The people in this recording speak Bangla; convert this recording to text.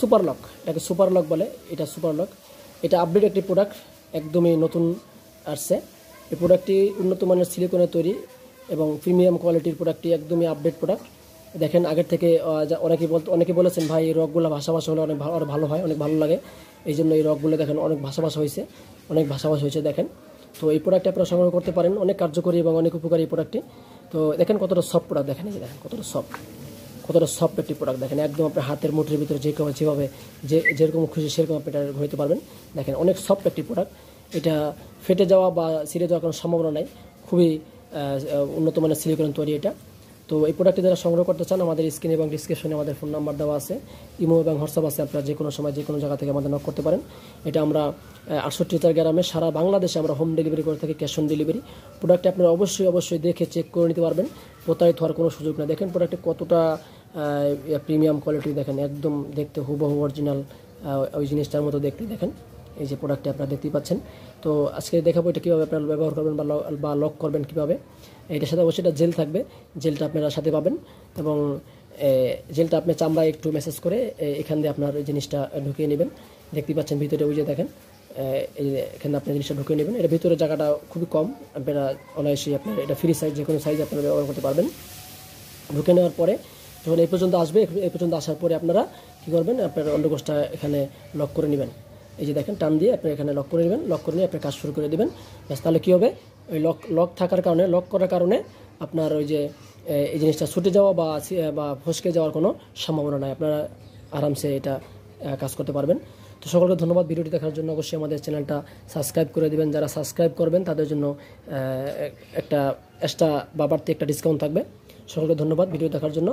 সুপার লক, এটাকে সুপার লক বলে। এটা সুপার লক, এটা আপডেট একটি প্রোডাক্ট, একদমই নতুন আসছে। এই প্রোডাক্টটি উন্নত মানের সিলিকনের তৈরি এবং প্রিমিয়াম কোয়ালিটির প্রোডাক্টটি, একদমই আপডেট প্রোডাক্ট। দেখেন আগের থেকে অনেকে বলেছেন ভাই এই রকগুলো ভাষা হলে অনেক ভালো হয়, অনেক ভালো লাগে। এই জন্য এই রকগুলো দেখেন অনেক ভাষা হয়েছে দেখেন। তো এই প্রোডাক্টটি আপনারা সংগ্রহ করতে পারেন, অনেক কার্যকরী এবং অনেক উপকারী এই প্রোডাক্টটি। তো দেখেন কতটা সফট প্রোডাক্ট, দেখেন এই দেখেন কতটা সফট একটি প্রোডাক্ট। দেখেন একদম আপনার হাতের মুঠের ভিতরে যেভাবে যেরকম খুশি সেরকম আপনি এটা ঘুরতে পারবেন। দেখেন অনেক সফট একটি প্রোডাক্ট। এটা ফেটে যাওয়া বা ছিঁড়ে যাওয়ার কোনো সম্ভাবনা নাই, খুবই উন্নত মানের সিলিকন তৈরি এটা। তো এই প্রোডাক্টটি যারা সংগ্রহ করতে চান, আমাদের স্ক্রিনে এবং ডিসক্রিপশনে আমাদের ফোন নাম্বার দেওয়া আছে, ইমো এবং হোয়াটসঅ্যাপ আছে, আপনারা যে কোনো সময় যে কোনো জায়গা থেকে আমাদের নক করতে পারেন। এটা আমরা 68 গ্রামে সারা বাংলাদেশে আমরা হোম ডেলিভারি করে থাকি, ক্যাশ অন ডেলিভারি। প্রোডাক্টটি আপনারা অবশ্যই দেখে চেক করে নিতে পারবেন, প্রতারিত হওয়ার কোনো সুযোগ নেই। দেখেন প্রোডাক্টটি কতটা প্রিমিয়াম কোয়ালিটি, দেখেন একদম দেখতে হুবহু অরিজিনাল ওই জিনিসটার মতো দেখতে। দেখেন এই যে প্রোডাক্টটি আপনারা দেখতেই পাচ্ছেন। তো আজকে দেখাবো এটা কীভাবে আপনারা ব্যবহার করবেন বা লক করবেন কীভাবে। এটার সাথে অবশ্যই এটা জেল থাকবে, জেলটা আপনারা সাথে পাবেন। এবং জেলটা আপনি চামড়ায় একটু ম্যাসাজ করে এখান দিয়ে আপনার এই জিনিসটা ঢুকিয়ে নেবেন। দেখতেই পাচ্ছেন ভিতরে ওই যে দেখেন, এখানে আপনি জিনিসটা ঢুকিয়ে নেবেন। এটা ভিতরে জায়গাটা খুবই কম, আপনারা অনায়াসেই আপনার এটা ফ্রি সাইজ, যে কোনো সাইজ আপনারা ব্যবহার করতে পারবেন। ঢুকে নেওয়ার পরে যখন এই পর্যন্ত আসবে, এই পর্যন্ত আসার পরে আপনারা কী করবেন, আপনার অন্ডকোষটা এখানে লক করে নেবেন। এই যে দেখেন টান দিয়ে আপনি এখানে লক করে নেবেন, লক করে নিয়ে আপনি কাজ শুরু করে দেবেন। ব্যাস, তাহলে কী হবে, ওই লক করার কারণে আপনার ওই যে এই জিনিসটা ছুটে যাওয়া বা ফসকে যাওয়ার কোনো সম্ভাবনা নাই, আপনারা আরামসে এটা কাজ করতে পারবেন। তো সকলকে ধন্যবাদ ভিডিওটি দেখার জন্য। অবশ্যই আমাদের চ্যানেলটা সাবস্ক্রাইব করে দেবেন, যারা সাবস্ক্রাইব করবেন তাদের জন্য একটা এক্সট্রা বা বাড়তি একটা ডিসকাউন্ট থাকবে। সকলকে ধন্যবাদ ভিডিও দেখার জন্য।